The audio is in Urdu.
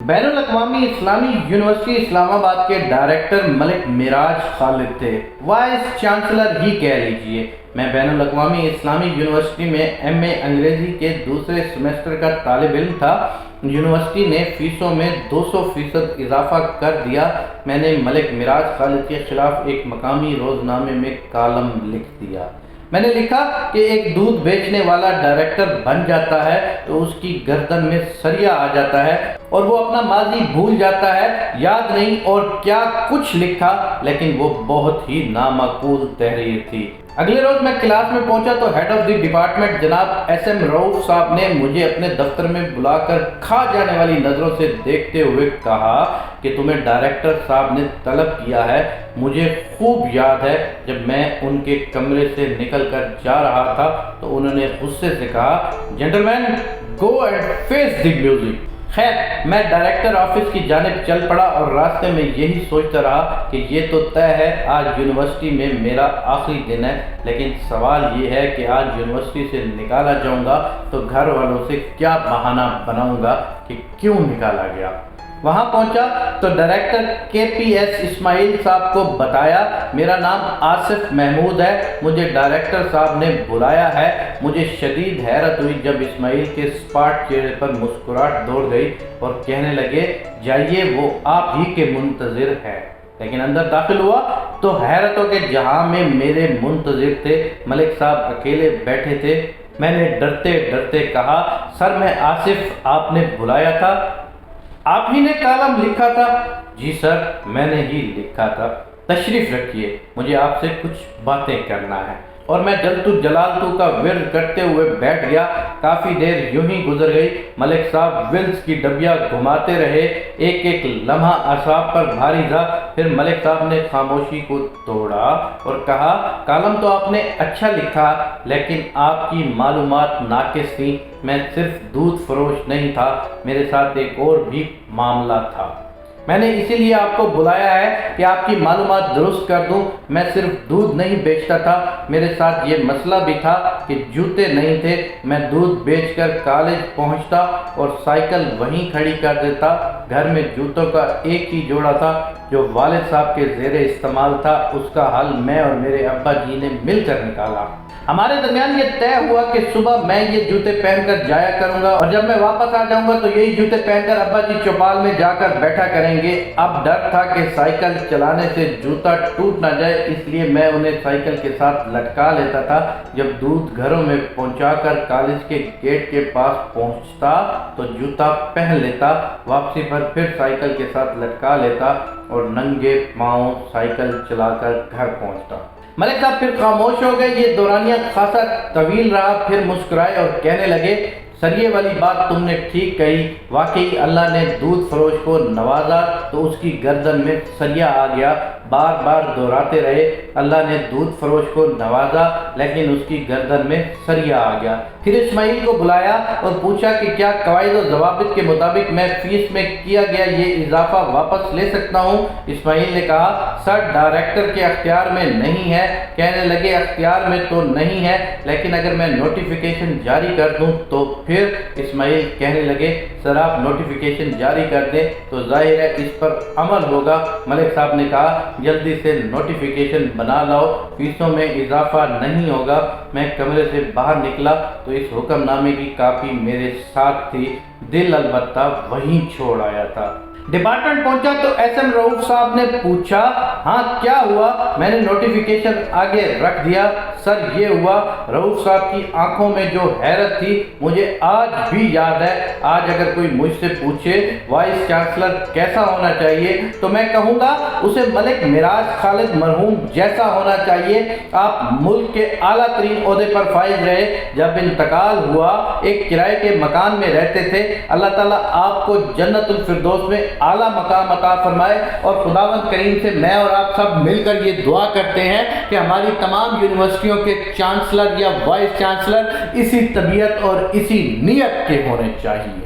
بین الاقوامی اسلامی یونیورسٹی اسلام آباد کے ڈائریکٹر ملک معراج خالد تھے، وائس چانسلر ہی کہہ لیجئے۔ میں بین الاقوامی اسلامی یونیورسٹی میں ایم اے انگریزی کے دوسرے سیمسٹر کا طالب علم تھا۔ یونیورسٹی نے فیسوں میں 200% اضافہ کر دیا۔ میں نے ملک معراج خالد کے خلاف ایک مقامی روزنامے میں کالم لکھ دیا۔ میں نے لکھا کہ ایک دودھ بیچنے والا ڈائریکٹر بن جاتا ہے تو اس کی گردن میں سریا آ جاتا ہے اور وہ اپنا ماضی بھول جاتا ہے، یاد نہیں اور کیا کچھ لکھا، لیکن وہ بہت ہی نامعقول تحریر تھی۔ اگلے روز میں کلاس میں پہنچا تو ہیڈ آف دی ڈپارٹمنٹ جناب ایس ایم رؤف صاحب نے مجھے اپنے دفتر میں بلا کر کھا جانے والی نظروں سے دیکھتے ہوئے کہا کہ تمہیں ڈائریکٹر صاحب نے طلب کیا ہے۔ مجھے خوب یاد ہے جب میں ان کے کمرے سے نکل کر جا رہا تھا تو انہوں نے غصے سے کہا، gentleman go and face the music. خیر، میں ڈائریکٹر آفس کی جانب چل پڑا اور راستے میں یہی سوچتا رہا کہ یہ تو طے ہے آج یونیورسٹی میں میرا آخری دن ہے، لیکن سوال یہ ہے کہ آج یونیورسٹی سے نکالا جاؤں گا تو گھر والوں سے کیا بہانہ بناؤں گا کہ کیوں نکالا گیا۔ وہاں پہنچا تو ڈائریکٹر کے پی ایس اسماعیل صاحب کو بتایا میرا نام آصف محمود ہے، مجھے ڈائریکٹر صاحب نے بلایا ہے۔ مجھے شدید حیرت ہوئی جب اسماعیل کے اسپاٹ چہرے پر مسکراہٹ دوڑ گئی اور کہنے لگے، جائیے وہ آپ ہی کے منتظر ہے۔ لیکن اندر داخل ہوا تو حیرتوں کے جہاں میں میرے منتظر تھے ملک صاحب اکیلے بیٹھے تھے۔ میں نے ڈرتے ڈرتے کہا، سر میں آصف، آپ نے بلایا تھا؟ آپ ہی نے کالم لکھا تھا؟ جی سر، میں نے ہی لکھا تھا۔ تشریف رکھیے، مجھے آپ سے کچھ باتیں کرنا ہے۔ اور میں جلتو جلالتو کا ورد کرتے ہوئے بیٹھ گیا۔ کافی دیر یوں ہی گزر گئی۔ ملک صاحب ولز کی ڈبیا گھماتے رہے، ایک ایک لمحہ اعصاب پر بھاری تھا۔ پھر ملک صاحب نے خاموشی کو توڑا اور کہا، کالم تو آپ نے اچھا لکھا، لیکن آپ کی معلومات ناقص تھیں۔ میں صرف دودھ فروش نہیں تھا، میرے ساتھ ایک اور بھی معاملہ تھا۔ میں نے اسی لیے آپ کو بلایا ہے کہ آپ کی معلومات درست کر دوں۔ میں صرف دودھ نہیں بیچتا تھا، میرے ساتھ یہ مسئلہ بھی تھا کہ جوتے نہیں تھے۔ میں دودھ بیچ کر کالج پہنچتا اور سائیکل وہیں کھڑی کر دیتا۔ گھر میں جوتوں کا ایک ہی جوڑا تھا جو والد صاحب کے زیر استعمال تھا۔ اس کا حل میں اور میرے ابا جی نے مل کر نکالا۔ ہمارے درمیان یہ طے ہوا کہ صبح میں یہ جوتے پہن کر جایا کروں گا اور جب میں واپس آ جاؤں گا تو یہی جوتے پہن کر ابا جی چوپال میں جا کر بیٹھا کریں گے۔ اب ڈر تھا کہ سائیکل چلانے سے جوتا ٹوٹ نہ جائے، اس لیے میں انہیں سائیکل کے ساتھ لٹکا لیتا تھا۔ جب دودھ گھروں میں پہنچا کر کالج کے گیٹ کے پاس پہنچتا تو جوتا پہن لیتا، واپسی پر پھر سائیکل کے ساتھ لٹکا لیتا اور ننگے پاؤں سائیکل چلا کر گھر پہنچتا۔ ملک صاحب پھر خاموش ہو گئے۔ یہ دورانیہ خاصا طویل رہا، پھر مسکرائے اور کہنے لگے، سریے والی بات تم نے ٹھیک کہی، واقعی اللہ نے دودھ فروش کو نوازا تو اس کی گردن میں سریا آ گیا۔ بار بار دہراتے رہے، اللہ نے دودھ فروش کو نوازا لیکن اس کی گردن میں سریا آ گیا۔ پھر اسماعیل کو بلایا اور پوچھا کہ کیا قواعد و ضوابط کے مطابق میں فیس میں کیا گیا یہ اضافہ واپس لے سکتا ہوں؟ اسماعیل نے کہا، سر ڈائریکٹر کے اختیار میں نہیں ہے۔ کہنے لگے، اختیار میں تو نہیں ہے، لیکن اگر میں نوٹیفیکیشن جاری کر دوں تو پھر؟ اسماعیل کہنے لگے، سر آپ نوٹیفیکیشن جاری کر دیں تو ظاہر ہے اس پر عمل ہوگا۔ ملک صاحب نے کہا، جلدی سے نوٹیفیکیشن بنا لاؤ، فیسوں میں اضافہ نہیں ہوگا۔ میں کمرے سے باہر نکلا تو اس حکم نامے کی کاپی میرے ساتھ تھی، دل البتہ وہیں چھوڑ آیا تھا۔ ڈپارٹمنٹ پہنچا تو ایس ایم رؤف صاحب نے پوچھا، ہاں کیا ہوا؟ میں نے نوٹیفیکیشن آگے رکھ دیا۔ سر یہ ہوا۔ رؤف صاحب کی آنکھوں میں جو حیرت تھی مجھے آج بھی یاد ہے۔ آج اگر کوئی مجھ سے پوچھے وائس چانسلر کیسا ہونا چاہیے تو میں کہوں گا اسے ملک معراج خالد مرحوم جیسا ہونا چاہیے۔ آپ ملک کے اعلیٰ ترین عہدے پر فائز رہے، جب انتقال ہوا ایک کرائے کے مکان میں رہتے تھے۔ اللہ تعالیٰ آپ کو جنت الفردوس میں اعلیٰ مقام عطا فرمائے، اور خداوند کریم سے میں اور آپ سب مل کر یہ دعا کرتے ہیں کہ ہماری تمام یونیورسٹیوں کے چانسلر یا وائس چانسلر اسی طبیعت اور اسی نیت کے ہونے چاہیے۔